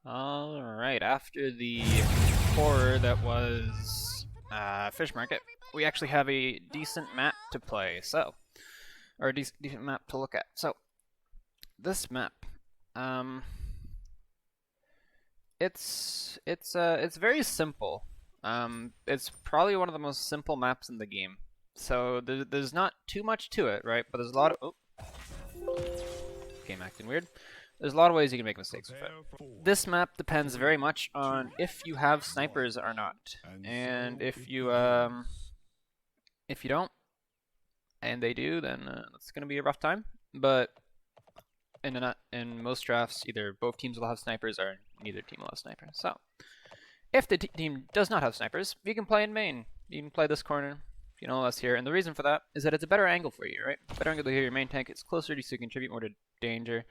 Alright, after the horror that was Fish Market, we actually have a decent map to play, or a decent map to look at. So, this map, um, it's very simple. It's probably one of the most simple maps in the game. So there's not too much to it, right? But there's a lot of game acting weird. There's a lot of ways you can make mistakes with it. This map depends very much on if you have snipers or not, and if you don't, and they do, then it's gonna be a rough time. But in most drafts, either both teams will have snipers or neither team will have snipers. So if the team does not have snipers, you can play in main. You can play this corner. You know us here, and the reason for that is that it's a better angle for you, right? Better angle to hit your main tank. It's closer to you, so you can contribute more to danger,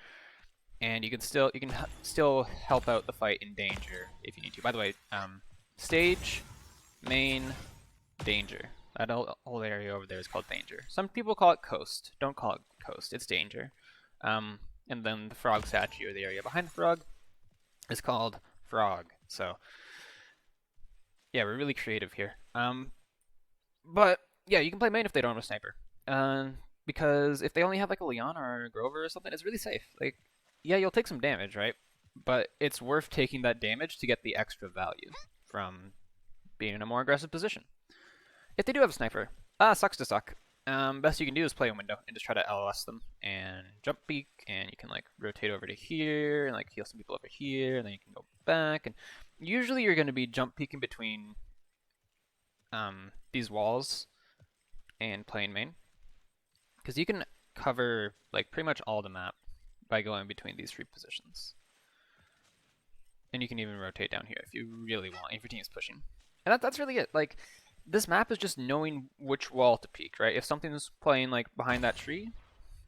and you can still help out the fight in danger if you need to. By the way, stage, main, danger. That whole area over there is called danger. Some people call it coast. Don't call it coast. It's danger. And then the frog statue, or the area behind the frog, is called frog. So yeah, we're really creative here. But yeah, you can play main if they don't have a sniper. Because if they only have like a Leon or a Grover or something, it's really safe. Like, yeah, you'll take some damage, right? But it's worth taking that damage to get the extra value from being in a more aggressive position. If they do have a sniper, sucks to suck. Best you can do is play a window and just try to LOS them and jump peek, and you can like rotate over to here and like heal some people over here, and then you can go back. And usually you're going to be jump peeking between these walls and playing main, because you can cover like pretty much all the map by going between these three positions. And you can even rotate down here if you really want, if your team is pushing. And that's really it. Like, this map is just knowing which wall to peek, right? If something's playing like behind that tree,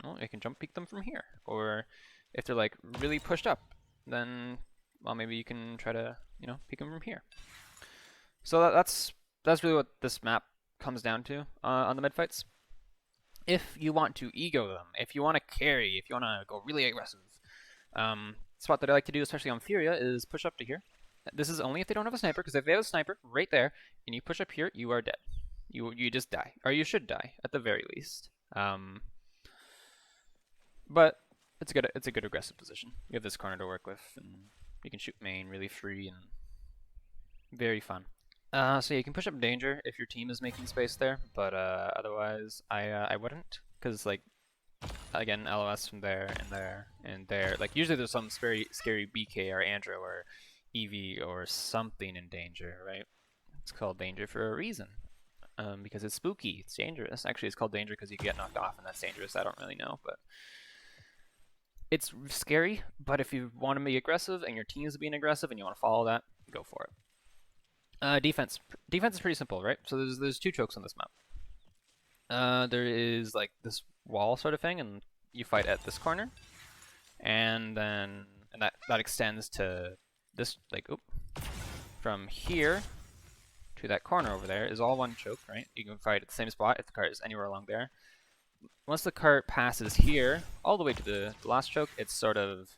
well, you can jump peek them from here. Or if they're like really pushed up, then well, maybe you can try to, you know, peek them from here. So that's really what this map comes down to on the mid fights. If you want to ego them, if you want to carry, if you want to go really aggressive, spot that I like to do, especially on Furia, is push up to here. This is only if they don't have a sniper, because if they have a sniper right there, and you push up here, you are dead. You just die, or you should die at the very least. But it's a good aggressive position. You have this corner to work with, and you can shoot main really free and very fun. So yeah, you can push up danger if your team is making space there, but otherwise I wouldn't, because like again, LOS from there and there and there. Like usually there's some very scary BK or Andrew or Eevee or something in danger, right? It's called danger for a reason, because it's spooky, it's dangerous. Actually, it's called danger because you get knocked off, and that's dangerous. I don't really know, but it's scary. But if you want to be aggressive and your team is being aggressive and you want to follow that, go for it. Defense is pretty simple, right? So there's two chokes on this map. There is like this wall sort of thing, and you fight at this corner, and then that extends to this, like, from here to that corner over there is all one choke, right? You can fight at the same spot if the cart is anywhere along there. Once the cart passes here all the way to the last choke, it's sort of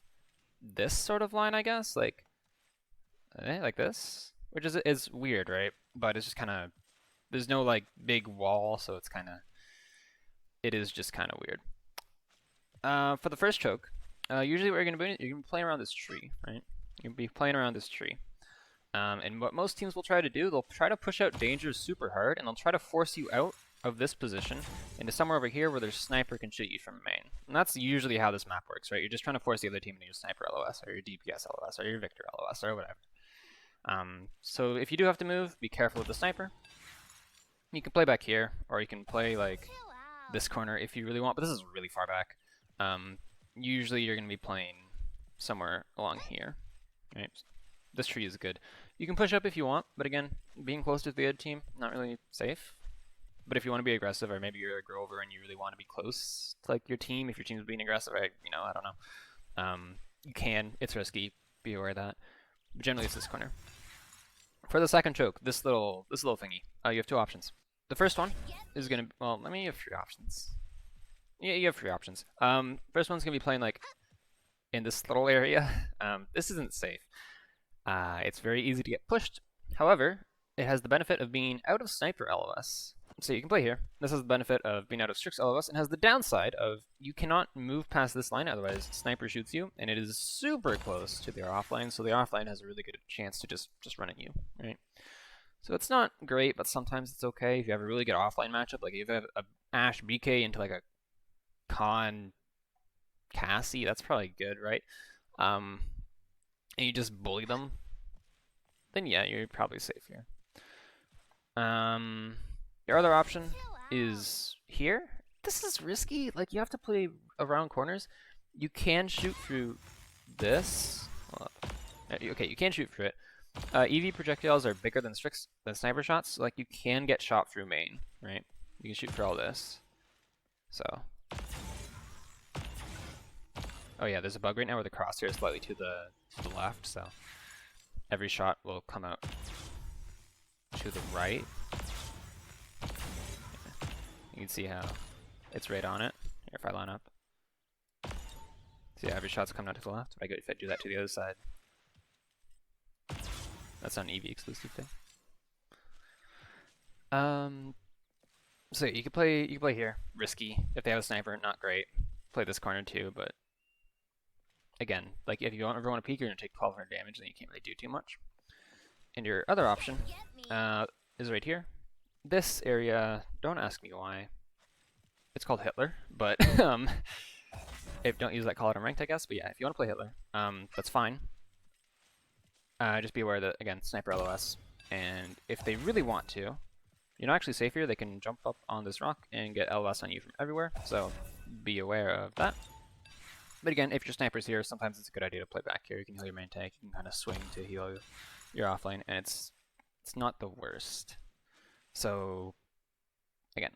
this sort of line, I guess, like this, which is weird, right? But it's just kind of, there's no like big wall, so it is just kind of weird. For the first choke, usually what you're gonna be playing around this tree, right? You'll be playing around this tree. And what most teams will try to do, they'll try to push out dangers super hard, and they'll try to force you out of this position into somewhere over here where their sniper can shoot you from main. And that's usually how this map works, right? You're just trying to force the other team into your sniper LOS, or your DPS LOS, or your Victor LOS, or whatever. So if you do have to move, be careful with the sniper. You can play back here, or you can play like this corner if you really want, but this is really far back. Usually you're going to be playing somewhere along here. Right? This tree is good. You can push up if you want, but again, being close to the other team, not really safe. But if you want to be aggressive, or maybe you're a Grover and you really want to be close to like your team, if your team's being aggressive, I don't know. You can. It's risky. Be aware of that. But generally, it's this corner. For the second choke, this little thingy, you have two options. The first one is gonna, well, let me have three options. Yeah, you have three options. First one's gonna be playing like in this little area. This isn't safe. It's very easy to get pushed. However, it has the benefit of being out of sniper LOS. So you can play here. This has the benefit of being out of Strix LOS and has the downside of you cannot move past this line, otherwise sniper shoots you, and it is super close to their offline, so the offline has a really good chance to just run at you, right? So it's not great, but sometimes it's okay if you have a really good offline matchup, like if you have a Ashe BK into like a Con Cassie, that's probably good, right? And you just bully them, then yeah, you're probably safe here. Your other option is here. This is risky. Like, you have to play around corners. You can shoot through this. Okay, you can shoot through it. EV projectiles are bigger than sniper shots. So, like, you can get shot through main, right? You can shoot through all this. So. Oh yeah, there's a bug right now where the crosshair is slightly to the left, so every shot will come out to the right. You can see how it's right on it. Here, if I line up. See, every shot's coming out to the left. If I do that to the other side, that's not an EV exclusive thing. So you can play here, risky. If they have a sniper, not great. Play this corner too, but again, like if you ever want to peek, you're gonna take 1200 damage, then you can't really do too much. And your other option is right here. This area, don't ask me why. It's called Hitler, but if don't use that call it on ranked, I guess. But yeah, if you want to play Hitler, that's fine. Just be aware that, again, sniper LOS, and if they really want to, you're not actually safe here. They can jump up on this rock and get LOS on you from everywhere, so be aware of that. But again, if your sniper's here, sometimes it's a good idea to play back here. You can heal your main tank, you can kind of swing to heal your offlane, and it's not the worst. So, again,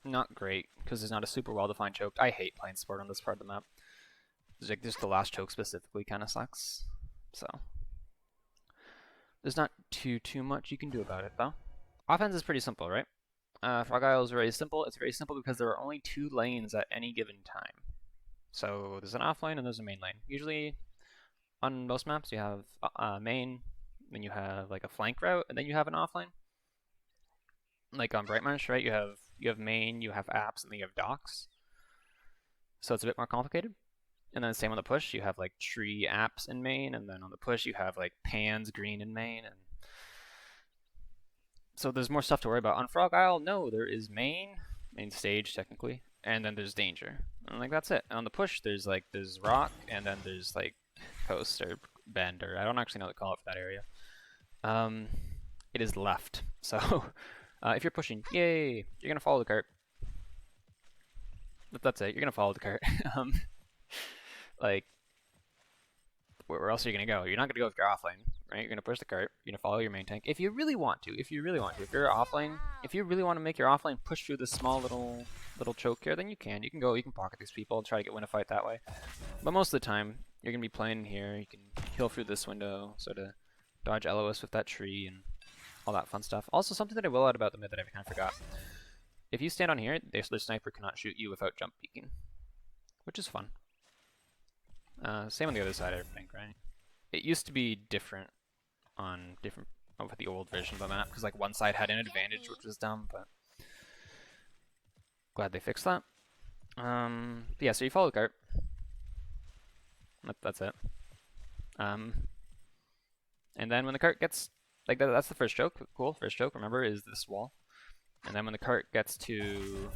not great, because there's not a super well-defined choke. I hate playing support on this part of the map. Like, just the last choke specifically kind of sucks. So, there's not too much you can do about it, though. Offense is pretty simple, right? Frog Isle is very simple. It's very simple because there are only 2 lanes at any given time. So, there's an offlane and there's a main lane. Usually, on most maps, you have main, then you have like a flank route, and then you have an offline. Like on Brightmarsh, right? You have main, you have apps, and then you have docks. So it's a bit more complicated. And then same on the push, you have like tree apps in main, and then on the push you have like pans green in main, and so there's more stuff to worry about. On Frog Isle, no, there is main stage technically, and then there's danger. And like that's it. And on the push, there's rock, and then there's like coast or bend, or I don't actually know what to call it for that area. It is left. So if you're pushing, yay, you're gonna follow the cart. That's it. You're gonna follow the cart. Like, where else are you gonna go? You're not gonna go with your offlane, right? You're gonna push the cart. You're gonna follow your main tank if you really want to. If you're offlane, if you really want to make your offlane push through this small little choke here, then you can. You can pocket these people and try to win a fight that way. But most of the time, you're gonna be playing here. You can heal through this window, sort of dodge LOS with that tree and all that fun stuff. Also, something that I will add about the mid that I kind of forgot. If you stand on here, the sniper cannot shoot you without jump peeking, which is fun. Same on the other side, I think, right? It used to be different with the old version of the map, because like one side had an advantage, which was dumb, but glad they fixed that. Yeah, so you follow the cart. That's it. And then when the cart gets like that's the first choke. Cool, first choke. Remember, is this wall. And then when the cart gets to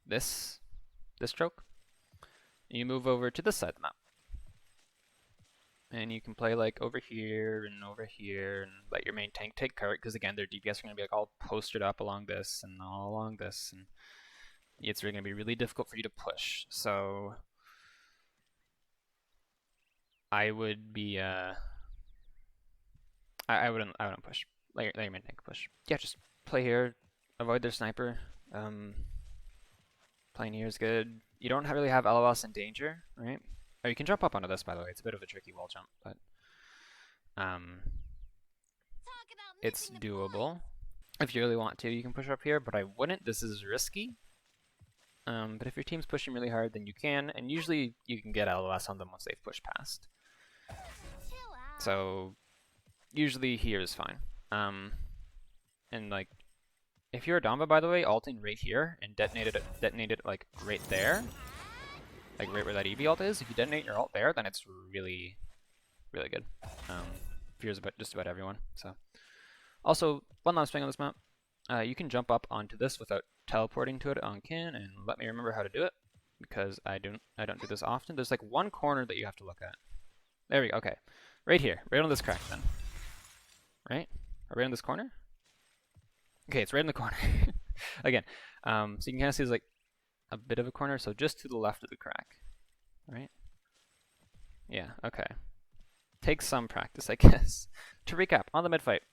this choke, you move over to this side of the map. And you can play like over here and let your main tank take cart, because again, their DPS are going to be like all posted up along this and all along this, and it's really going to be really difficult for you to push. So I would be I wouldn't push. Let your main tank push. Yeah, just play here, avoid their sniper. Playing here is good. You don't really have LOS in danger, right? Oh, you can jump up onto this, by the way. It's a bit of a tricky wall jump, but it's doable. If you really want to, you can push up here, but I wouldn't. This is risky. But if your team's pushing really hard, then you can, and usually you can get LOS on them once they've pushed past. So usually here is fine. And like, if you're a Damba, by the way, ulting right here and detonate it like right there, like right where that EV ult is. If you detonate your ult there, then it's really, really good. Fears about just about everyone. So, also one last thing on this map, you can jump up onto this without teleporting to it on Kin, and let me remember how to do it because I don't do this often. There's like one corner that you have to look at. There we go. Okay, right here, right on this crack then. Right, right on this corner. Okay, it's right in the corner. Again, so you can kind of see there's like a bit of a corner, so just to the left of the crack, right? Yeah, okay. Takes some practice, I guess. To recap, on the mid fight,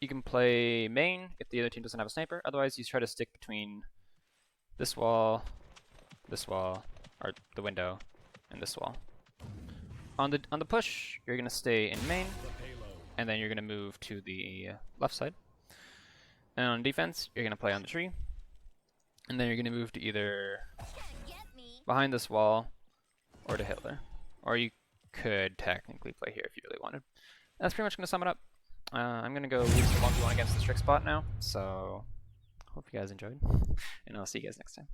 you can play main if the other team doesn't have a sniper. Otherwise, you try to stick between this wall, or the window, and this wall. On the push, you're gonna stay in main, and then you're gonna move to the left side. And on defense, you're going to play on the tree. And then you're going to move to either behind this wall or to Hitler. Or you could technically play here if you really wanted. That's pretty much going to sum it up. I'm going to go leave some 1v1 against the Strict spot now. So, hope you guys enjoyed. And I'll see you guys next time.